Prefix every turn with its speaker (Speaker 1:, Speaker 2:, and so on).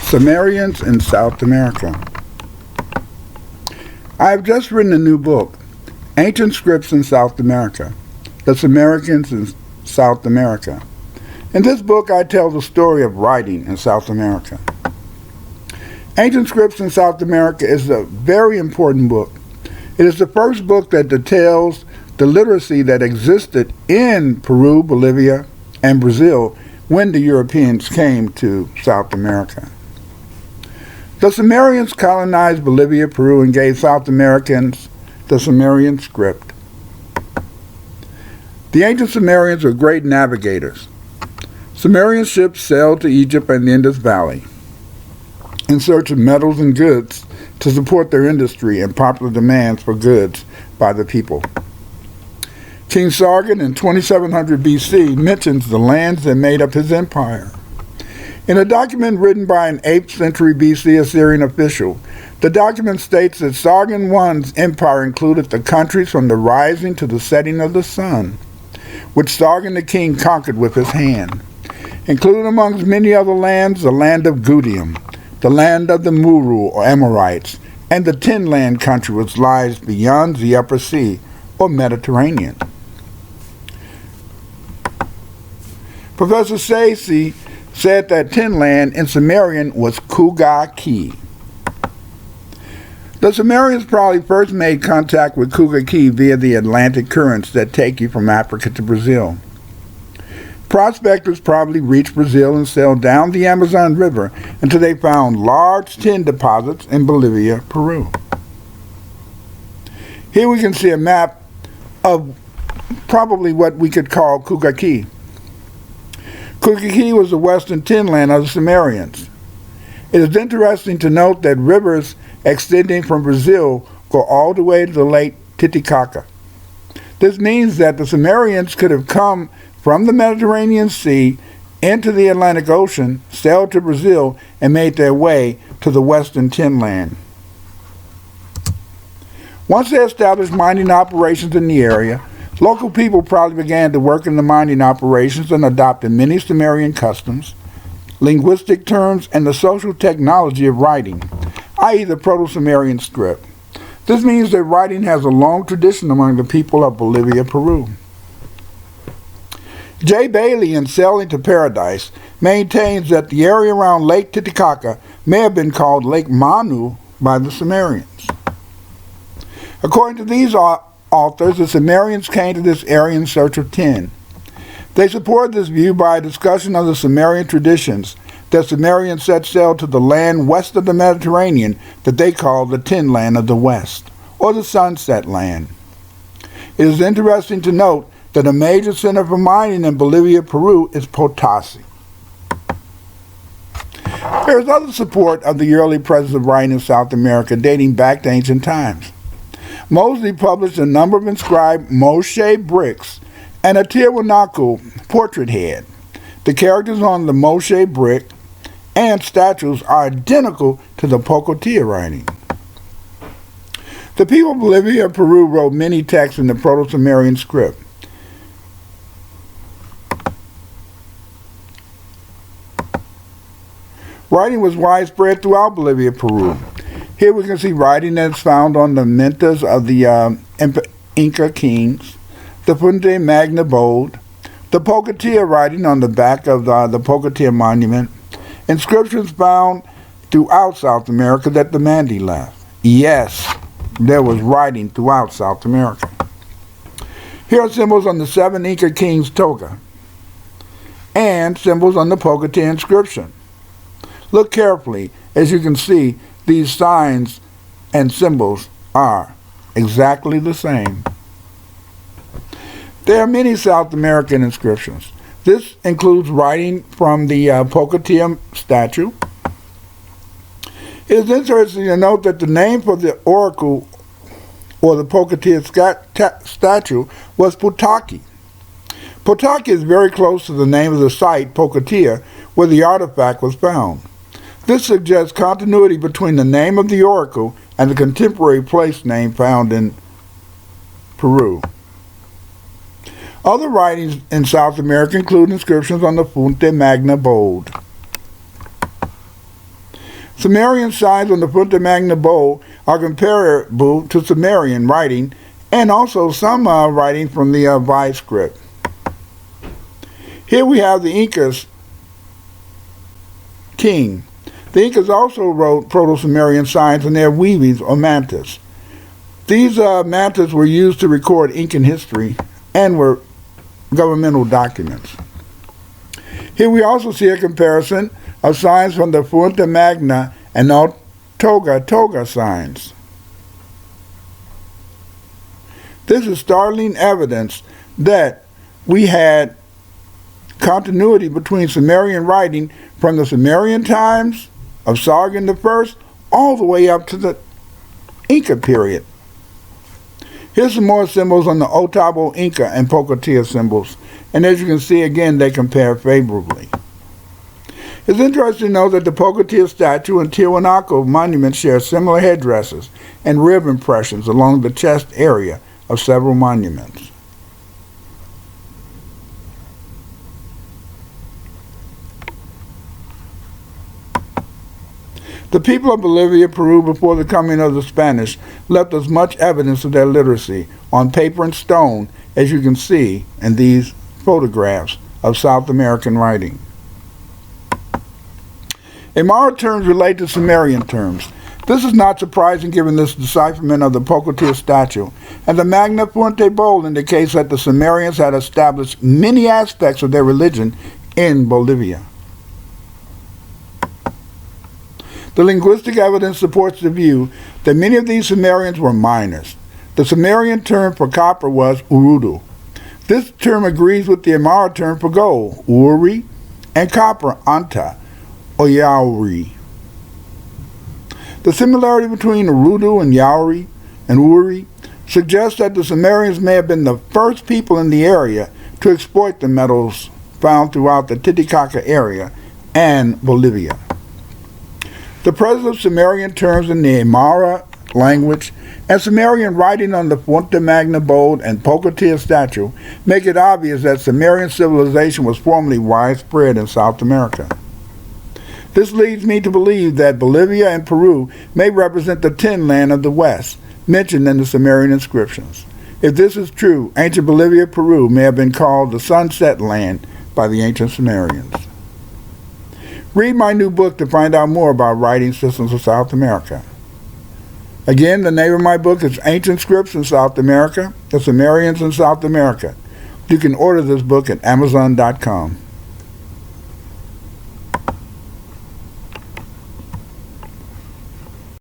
Speaker 1: Sumerians in South America. I have just written a new book, Ancient Scripts in South America, the Sumerians in South America. In this book, I tell the story of writing in South America. Ancient Scripts in South America is a very important book. It is the first book that details the literacy that existed in Peru, Bolivia, and Brazil when the Europeans came to South America. The Sumerians colonized Bolivia, Peru, and gave South Americans the Sumerian script. The ancient Sumerians were great navigators. Sumerian ships sailed to Egypt and the Indus Valley in search of metals and goods to support their industry and popular demands for goods by the people. King Sargon in 2700 BC mentions the lands that made up his empire. In a document written by an 8th century BC Assyrian official, the document states that Sargon I's empire included the countries from the rising to the setting of the sun, which Sargon the king conquered with his hand. Included amongst many other lands, the land of Gudium, the land of the Muru or Amorites, and the Tin Land country which lies beyond the Upper Sea or Mediterranean. Professor Sayce said that Tin Land in Sumerian was Kuga-Ki. The Sumerians probably first made contact with Kuga-Ki via the Atlantic currents that take you from Africa to Brazil. Prospectors probably reached Brazil and sailed down the Amazon River until they found large tin deposits in Bolivia, Peru. Here we can see a map of probably what we could call Kuga-Ki. Kuga-Ki was the western tin land of the Sumerians. It is interesting to note that rivers extending from Brazil go all the way to the Lake Titicaca. This means that the Sumerians could have come from the Mediterranean Sea into the Atlantic Ocean, sailed to Brazil, and made their way to the western tin land. Once they established mining operations in the area, local people probably began to work in the mining operations and adopted many Sumerian customs, linguistic terms, and the social technology of writing, i.e. the Proto-Sumerian script. This means that writing has a long tradition among the people of Bolivia-Peru. J. Bailey in Sailing to Paradise maintains that the area around Lake Titicaca may have been called Lake Manu by the Sumerians. According to these authors, the Sumerians came to this area in search of tin. They support this view by a discussion of the Sumerian traditions that Sumerians set sail to the land west of the Mediterranean that they call the Tin Land of the West, or the Sunset Land. It is interesting to note that a major center for mining in Bolivia, Peru is Pokotia. There is other support of the early presence of writing in South America dating back to ancient times. Moseley published a number of inscribed Moche bricks and a Tiwanaku portrait head. The characters on the Moche brick and statues are identical to the Pokotia writing. The people of Bolivia and Peru wrote many texts in the Proto-Sumerian script. Writing was widespread throughout Bolivia, Peru. Here we can see writing that's found on the mantas of the Inca Kings, the Fuente Magna Bowl, the Pokotia writing on the back of the Pokotia monument, inscriptions found throughout South America that the Mandi left. Yes, there was writing throughout South America. Here are symbols on the 7 Inca Kings' toga and symbols on the Pokotia inscription. Look carefully. As you can see, these signs and symbols are exactly the same. There are many South American inscriptions. This includes writing from the Pokotia statue. It is interesting to note that the name for the oracle or the Pokotia statue was Pokotia. Pokotia is very close to the name of the site, Pokotia, where the artifact was found. This suggests continuity between the name of the oracle and the contemporary place name found in Peru. Other writings in South America include inscriptions on the Fuente Magna Bowl. Sumerian signs on the Fuente Magna Bowl are comparable to Sumerian writing and also some writing from the Vai script. Here we have the Inca's king. The Incas also wrote Proto-Sumerian signs in their weavings or mantas. These mantas were used to record Incan history and were governmental documents. Here we also see a comparison of signs from the Fuente Magna and Toga signs. This is startling evidence that we had continuity between Sumerian writing from the Sumerian times of Sargon I all the way up to the Inca period. Here's some more symbols on the Otabo Inca and Pokotia symbols, and as you can see again, they compare favorably. It's interesting to know that the Pokotia statue and Tiwanaku monument share similar headdresses and rib impressions along the chest area of several monuments. The people of Bolivia, Peru, before the coming of the Spanish, left us much evidence of their literacy on paper and stone, as you can see in these photographs of South American writing. Aymara terms relate to Sumerian terms. This is not surprising given this decipherment of the Pokotia statue, and the Magna Fuente Bowl indicates that the Sumerians had established many aspects of their religion in Bolivia. The linguistic evidence supports the view that many of these Sumerians were miners. The Sumerian term for copper was urudu. This term agrees with the Aymara term for gold, uri, and copper, anta, or yauri. The similarity between urudu and yauri and uri suggests that the Sumerians may have been the first people in the area to exploit the metals found throughout the Titicaca area and Bolivia. The presence of Sumerian terms in the Aymara language and Sumerian writing on the Fuente Magna Bowl and Pokotia statue make it obvious that Sumerian civilization was formerly widespread in South America. This leads me to believe that Bolivia and Peru may represent the Tin Land of the West, mentioned in the Sumerian inscriptions. If this is true, ancient Bolivia-Peru may have been called the Sunset Land by the ancient Sumerians. Read my new book to find out more about writing systems of South America. Again, the name of my book is Ancient Scripts in South America, the Sumerians in South America. You can order this book at Amazon.com.